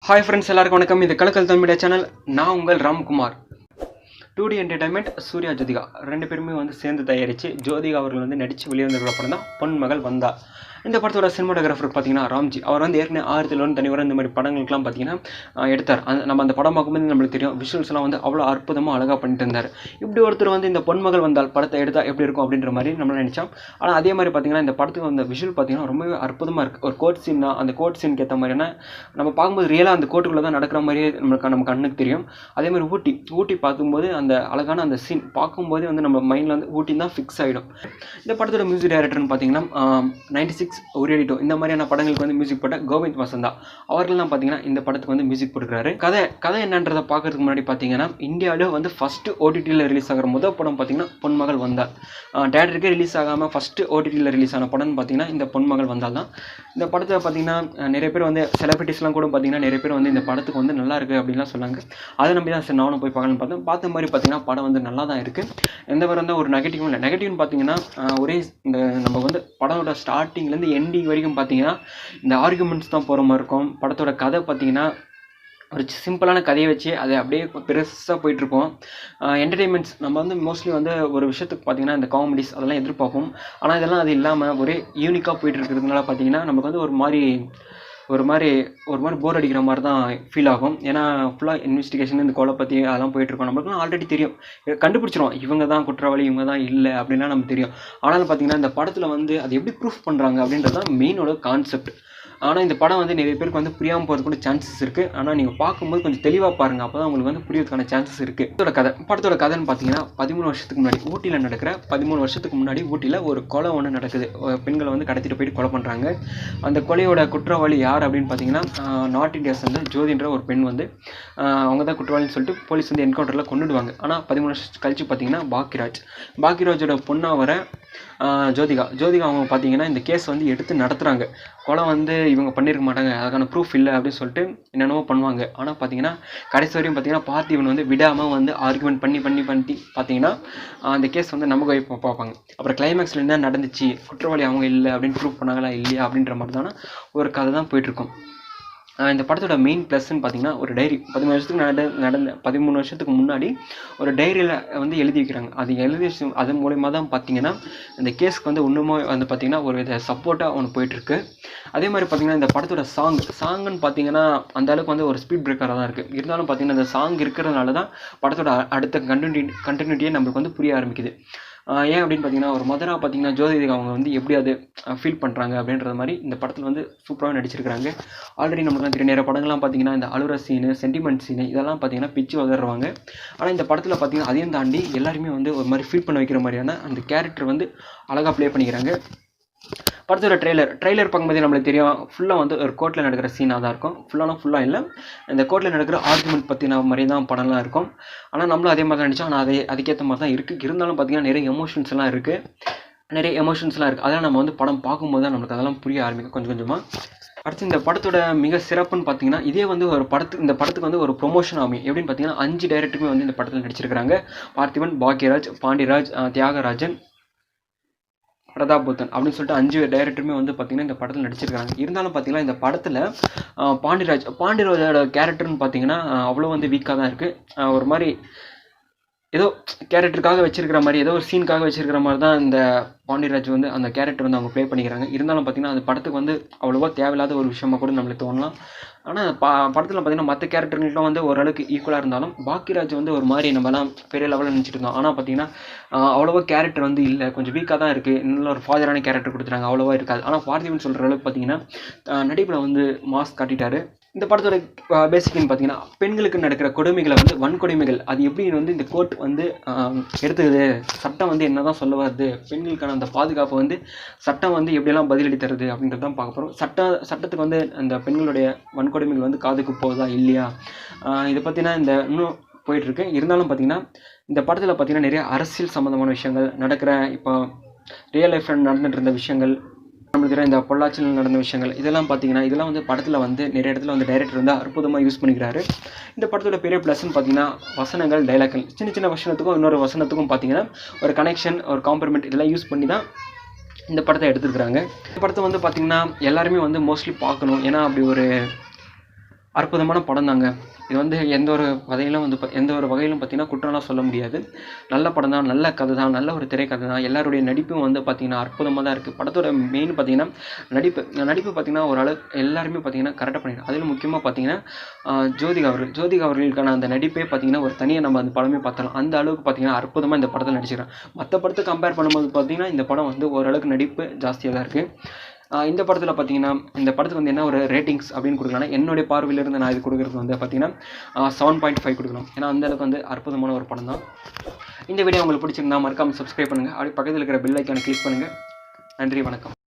Hi friends, எல்லாருக்கும் வணக்கம். இது கலக்கல்தமிழ் சேனல். நான் உங்கள் RamKumar. 2D entertainment Surya Jyothika ரெண்டு பேருமே வந்து சேர்ந்து தயாரித்து ஜோதிகா அவர்கள் வந்து நடித்து வெளிவந்த படம் தான் பொன்மகள் வந்தா. இந்த படத்தோட சினிமாட்டோகிராஃபர் பார்த்தீங்கன்னா ராம்ஜி. அவர் வந்து ஏற்கனவே 1001 தனிவரம் இந்த மாதிரி படங்களுக்குலாம் பார்த்தீங்கன்னா எடுத்தார். நம்ம அந்த படம் பார்க்கும்போது நம்மளுக்கு தெரியும் விஷுவல்ஸ்லாம் வந்து அவ்வளோ அற்புதமாக அழகாக பண்ணிட்டு இருந்தார். இப்படி ஒருத்தர் வந்து இந்த பொன்மகள் வந்தால் படத்தை எடுத்தால் எப்படி இருக்கும் அப்படின்ற மாதிரி நம்ம நினச்சோம். ஆனால் அதே மாதிரி பார்த்தீங்கன்னா இந்த படத்துக்கு வந்து விஷுவல் பார்த்தீங்கன்னா ரொம்பவே அற்புதமாக இருக்குது. ஒரு கோட் சீன் தான். அந்த கோட் சீனுக்கு ஏற்ற மாதிரியான நம்ம பார்க்கும்போது ரியலாக அந்த கோட்டுக்குள்ளே தான் நடக்கிற மாதிரியே நம்ம கண்ணுக்கு தெரியும். அதே மாதிரி ஊட்டி பார்க்கும்போது அந்த அழகான அந்த சீன் பார்க்கும்போது வந்து நம்ம மைண்டில் வந்து ஊட்டி தான் ஃபிக்ஸ் ஆகிடும். இந்த படத்தோட மியூசிக் டைரக்டர்னு பார்த்தீங்கன்னா 96 ஒரேடிட்டோ இந்த மாதிரியான படங்களுக்கு வந்து மியூசிக் போட்ட கோவிந்த் வசந்தா அவர்கள் தான் பார்த்தீங்கன்னா இந்த படத்துக்கு வந்து மியூசிக் போட்டுக்கிறாரு. கதை என்னன்றதை பார்க்கறதுக்கு முன்னாடி பார்த்தீங்கன்னா இந்தியாவிலே வந்து ஃபஸ்ட்டு ஓடிடியில் ரிலீஸ் ஆகிற முதல் படம் பார்த்தீங்கன்னா பொன்மகள் வந்தால். தேட்டருக்கே ரிலீஸ் ஆகாமல் ஃபஸ்ட்டு ஓடிடியில் ரிலீஸ் ஆன படம்னு பார்த்தீங்கன்னா இந்த பொன்மகள் வந்தால் தான். இந்த படத்தை பார்த்தீங்கன்னா நிறைய பேர் வந்து செலிபிரிட்டிஸ்லாம் கூட பார்த்தீங்கன்னா நிறைய பேர் வந்து இந்த படத்துக்கு வந்து நல்லா இருக்குது அப்படின்லாம் சொன்னாங்க. அதை நம்பி தான் சரி நானும் போய் பார்க்கணும்னு பார்த்த மாதிரி பார்த்தீங்கன்னா படம் வந்து நல்லா தான் இருக்குது. எந்த மாதிரி இருந்தால் ஒரு நெகட்டிவும் இல்லை. நெகட்டிவ்னு பார்த்தீங்கன்னா ஒரே இந்த நம்ம வந்து படத்தோட ஸ்டார்டிங்லேருந்து எண்டிங் வரைக்கும் பார்த்தீங்கன்னா இந்த ஆர்குமெண்ட்ஸ் தான் போகிற மாதிரி இருக்கும். படத்தோட கதை பார்த்தீங்கன்னா ஒரு சிம்பிளான கதையை வச்சு அது அப்படியே பெருசாக போயிட்டுருக்கோம். என்டர்டெயின்மெண்ட்ஸ் நம்ம வந்து மோஸ்ட்லி வந்து ஒரு விஷயத்துக்கு பார்த்தீங்கன்னா இந்த காமெடிஸ் அதெல்லாம் எதிர்பார்ப்போம். ஆனால் இதெல்லாம் அது இல்லாமல் ஒரே யூனிக்காக போயிட்டு இருக்கிறதுனால பார்த்தீங்கன்னா நமக்கு வந்து ஒரு மாதிரி போர் அடிக்கிற மாதிரி தான் ஃபீல் ஆகும். ஏன்னா ஃபுல்லாக இன்வெஸ்டிகேஷன் இந்த கொலை பற்றி அதெல்லாம் போயிட்டுருக்கோம். நம்மளுக்குலாம் ஆல்ரெடி தெரியும், கண்டுபிடிச்சிரும் இவங்க தான் குற்றவாளி இவங்க தான் இல்லை அப்படின்லாம் நமக்கு தெரியும். ஆனாலும் பார்த்தீங்கன்னா இந்த படத்தில் வந்து அது எப்படி ப்ரூஃப் பண்ணுறாங்க அப்படின்றது தான் மெயினோட கான்செப்ட். ஆனால் இந்த படம் வந்து நிறைய பேருக்கு வந்து புரியாமல் போகிறது கூட சான்சஸ் இருக்குது. ஆனால் நீங்கள் பார்க்கும்போது கொஞ்சம் தெளிவாக பாருங்கள், அப்போ தான் உங்களுக்கு வந்து புரியறதுக்கான சான்சஸ் இருக்குது. படத்தோட கதைன்னு பார்த்தீங்கன்னா 13 வருஷத்துக்கு முன்னாடி ஊட்டியில் நடக்கிற 13 வருஷத்துக்கு முன்னாடி ஊட்டியில் ஒரு கொலை ஒன்று நடக்குது. பெண்களை வந்து கடத்திட்டு போயிட்டு கொலை பண்ணுறாங்க. அந்த கொலையோட குற்றவாளி யார் அப்படின்னு பார்த்தீங்கன்னா நார்த் இந்தியா சேர்ந்த ஜோதின்ற ஒரு பெண் வந்து அவங்க தான் குற்றவாளின்னு சொல்லிட்டு போலீஸ் வந்து என்கவுண்டரில் கொண்டுடுவாங்க. ஆனால் 13 வருஷம் கழிச்சு பார்த்தீங்கன்னா பாக்யராஜோட பொண்ணாக வர ஜோதிகா அவங்க பார்த்தீங்கன்னா இந்த கேஸ் வந்து எடுத்து நடத்துகிறாங்க. கொலை வந்து இவங்க பண்ணியிருக்க மாட்டாங்க, அதுக்கான ப்ரூஃப் இல்லை அப்படின்னு சொல்லிட்டு என்னென்னவோ பண்ணுவாங்க. ஆனால் பார்த்தீங்கன்னா கடைசி வரையும் பார்த்தீங்கன்னா பார்த்திபன் வந்து விடாமல் வந்து ஆர்குமெண்ட் பண்ணி பார்த்தீங்கன்னா அந்த கேஸ் வந்து நமக்கு பார்ப்பாங்க. அப்புறம் கிளைமேக்ஸில் என்ன நடந்துச்சு, குற்றவாளி அவங்க இல்லை அப்படின்னு ப்ரூஃப் பண்ணாங்களா இல்லையா அப்படின்ற மாதிரி தானே ஒரு கதை தான் போயிட்டுருக்கும். இந்த படத்தோட மெயின் ப்ளஸ்ன்னு பார்த்தீங்கன்னா ஒரு டைரி 13 வருஷத்துக்கு முன்னாடி ஒரு டைரியில் வந்து எழுதி வைக்கிறாங்க. அது மூலயமா தான் பார்த்தீங்கன்னா இந்த கேஸ்க்கு வந்து இன்னுமே வந்து பார்த்திங்கன்னா ஒரு வித சப்போர்ட்டாக ஒன்று போயிட்டுருக்கு. அதே மாதிரி பார்த்திங்கன்னா இந்த படத்தோட சாங்குன்னு பார்த்தீங்கன்னா அந்த அளவுக்கு வந்து ஒரு ஸ்பீட் பிரேக்கராக தான் இருக்குது. இருந்தாலும் பார்த்திங்கன்னா இந்த சாங் இருக்கிறதுனால தான் படத்தோட அடுத்த கண்டினியூட்டியே நம்மளுக்கு வந்து புரிய ஆரம்பிக்குது. ஏன் அப்படின்னு பார்த்தீங்கன்னா ஒரு மதராக பார்த்தீங்கன்னா ஜோதிகா அவங்க வந்து எப்படி அது ஃபீல் பண்ணுறாங்க அப்படின்றது மாதிரி இந்த படத்தில் வந்து சூப்பராக நடிச்சிருக்கிறாங்க. ஆல்ரெடி நம்மளுக்கு தெரியும் நிறைய படங்கள்லாம் பார்த்தீங்கன்னா இந்த அழுற சீனு சென்டிமெண்ட் சீனு இதெல்லாம் பார்த்தீங்கன்னா பிச்சு வதருவாங்க. ஆனால் இந்த படத்தில் பார்த்தீங்கன்னா அதையும் தாண்டி எல்லாருமே வந்து ஒரு மாதிரி ஃபீல் பண்ண வைக்கிற மாதிரியான அந்த கேரக்டர் வந்து அழகாக ப்ளே பண்ணிக்கிறாங்க. படத்தோட ட்ரெய்லர் பார்க்கும்போது நம்மளுக்கு தெரியும் ஃபுல்லாக வந்து ஒரு கோர்ட்டில் நடக்கிற சீனாக தான் இருக்கும். ஃபுல்லாக இல்லை, இந்த கோர்ட்டில் நடக்கிற ஆர்குமெண்ட் பற்றின மாதிரி தான் படம்லாம் இருக்கும். ஆனால் நம்மளும் அதே மாதிரி தான் நினச்சோம். ஆனால் அதுக்கேற்ற மாதிரி தான் இருக்குது. இருந்தாலும் பார்த்தீங்கன்னா நிறைய எமோஷன்ஸ்லாம் இருக்குது. அதெல்லாம் நம்ம வந்து படம் பார்க்கும்போது தான் நம்மளுக்கு அதெல்லாம் புரிய ஆரம்பிக்கும் கொஞ்சம் கொஞ்சமாக. அடுத்து இந்த படத்தோட மிக சிறப்புன்னு பார்த்தீங்கன்னா இதே வந்து இந்த படத்துக்கு வந்து ஒரு ப்ரொமோஷன் ஆகும். எப்படின்னு பார்த்தீங்கன்னா 5 டைரக்டருமே வந்து இந்த படத்தில் நடிச்சிருக்கிறாங்க. பார்த்திபன், பாக்யராஜ், பாண்டியராஜ், தியாகராஜன், பிரதாப் போத்தன் அப்படின்னு சொல்லிட்டு 5 டைரக்டருமே வந்து பார்த்தீங்கன்னா இந்த படத்தில் நடிச்சிருக்காங்க. இருந்தாலும் பார்த்தீங்கன்னா இந்த படத்தில் பாண்டியராஜோட கேரக்டர்னு பார்த்தீங்கன்னா அவ்வளோ வந்து வீக்காக தான் இருக்குது. ஒரு மாதிரி ஏதோ கேரக்டருக்காக வச்சிருக்கிற மாதிரி ஏதோ ஒரு சீனுக்காக வச்சிருக்கிற மாதிரி தான் இந்த பாண்டியராஜ் வந்து அந்த கேரக்டர் வந்து அவங்க ப்ளே பண்ணிக்கிறாங்க. இருந்தாலும் பார்த்தீங்கன்னா அந்த படத்துக்கு வந்து அவ்வளோவா தேவையில்லாத ஒரு விஷயமா கூட நம்மளுக்கு தோணலாம். ஆனால் படத்தில் பார்த்தீங்கன்னா மற்ற கேரக்டர்களும் வந்து ஓரளவுக்கு ஈக்குவலாக இருந்தாலும் பாக்யராஜ் வந்து ஒரு மாதிரி நம்மலாம் பெரிய லெவலில் நினச்சிட்டு இருந்தோம். ஆனால் பார்த்தீங்கன்னா அவ்வளோவா கேரக்டர் வந்து இல்லை, கொஞ்சம் வீக்காக தான் இருக்குது. இன்னும் ஒரு ஃபாதரான கேரக்டர் கொடுத்துட்டாங்க, அவ்வளோவா இருக்காது. ஆனால் பார்த்திபன் சொல்கிற அளவுக்கு பார்த்தீங்கன்னா நடிப்பில் வந்து மாஸ் காட்டிட்டாரு. இந்த படத்தோட பேசிக்னு பார்த்தீங்கன்னா பெண்களுக்கு நடக்கிற கொடுமைகளை வந்து வன்கொடுமைகள் அது எப்படி வந்து இந்த கோர்ட் வந்து எடுத்துக்குது, சட்டம் வந்து என்ன தான் சொல்ல வருது, பெண்களுக்கான அந்த பாதுகாப்பு வந்து சட்டம் வந்து எப்படியெல்லாம் பதிலடி தருது அப்படின்றது தான் பார்க்க போகிறோம். சட்டத்துக்கு வந்து அந்த பெண்களுடைய வன்கொடுமைகள் வந்து காதுக்கு போகுதா இல்லையா இதை பற்றினா இந்த இன்னும் போயிட்டுருக்கு. இருந்தாலும் பார்த்தீங்கன்னா இந்த படத்தில் பார்த்தீங்கன்னா நிறைய அரசியல் சம்மந்தமான விஷயங்கள் நடக்கிற இப்போ ரியல் லைஃப்பில் நடந்துட்டு இருந்த விஷயங்கள் நம்மளுக்கு இந்த பொள்ளாச்சியில் நடந்த விஷயங்கள் இதெல்லாம் பார்த்தீங்கன்னா இதெல்லாம் வந்து படத்தில் வந்து நிறைய இடத்துல வந்து டைரக்டர் வந்து அற்புதமாக யூஸ் பண்ணிக்கிறாரு. இந்த படத்தோட பெரிய ப்ளஸ்ன்னு பார்த்தீங்கன்னா வசனங்கள், டைலாக்கள் சின்ன வசனத்துக்கும் இன்னொரு வசனத்துக்கும் பார்த்தீங்கன்னா ஒரு கனெக்ஷன், ஒரு காம்ப்ளிமெண்ட் இதெல்லாம் யூஸ் பண்ணி தான் இந்த படத்தை எடுத்துருக்குறாங்க. இந்த படத்தை வந்து பார்த்தீங்கன்னா எல்லாருமே வந்து மோஸ்ட்லி பார்க்கணும். ஏன்னா அப்படி ஒரு அற்புதமான படம் தாங்க. இது வந்து எந்த ஒரு வகையிலும் பார்த்தீங்கன்னா குற்றம்லாம் சொல்ல முடியாது. நல்ல படம் தான், நல்ல கதை தான், நல்ல ஒரு திரைக்கதை தான். எல்லாருடைய நடிப்பும் வந்து பார்த்தீங்கன்னா அற்புதமாக தான் இருக்குது. படத்தோட மெயின் பார்த்தீங்கன்னா நடிப்பு பார்த்தீங்கன்னா ஓரளவு எல்லாருமே பார்த்தீங்கன்னா கரெக்டாக பண்ணிடுறாங்க. அதிலும் முக்கியமாக பார்த்தீங்கன்னா ஜோதிகா அவர்களுக்கான அந்த நடிப்பே பார்த்தீங்கன்னா ஒரு தனியாக நம்ம அந்த படமே பார்த்தலாம். அந்த அளவுக்கு பார்த்தீங்கன்னா அற்புதமாக இந்த படத்தில் நடிச்சிருக்காங்க. மற்ற படத்தை கம்பேர் பண்ணும்போது பார்த்தீங்கன்னா இந்த படம் வந்து ஓரளவுக்கு நடிப்பு ஜாஸ்தியாக தான் இருக்குது. இந்த படத்தில் பார்த்தீங்கன்னா இந்த படத்துக்கு வந்து என்ன ஒரு ரேட்டிங்ஸ் அப்படின்னு கொடுக்கலாம்னா, என்னுடைய பார்வையிலிருந்து நான் இது கொடுக்குறது வந்து பார்த்தீங்கன்னா 7.5 கொடுக்கலாம். ஏன்னா அந்தளவுக்கு வந்து அற்புதமான ஒரு படம் தான். இந்த வீடியோ உங்களுக்கு பிடிச்சிருந்தா மறக்காமல் சப்ஸ்கிரைப் பண்ணுங்கள். அப்படி பக்கத்தில் இருக்கிற பெல் ஐக்கானை கிளிக் பண்ணுங்கள். நன்றி, வணக்கம்.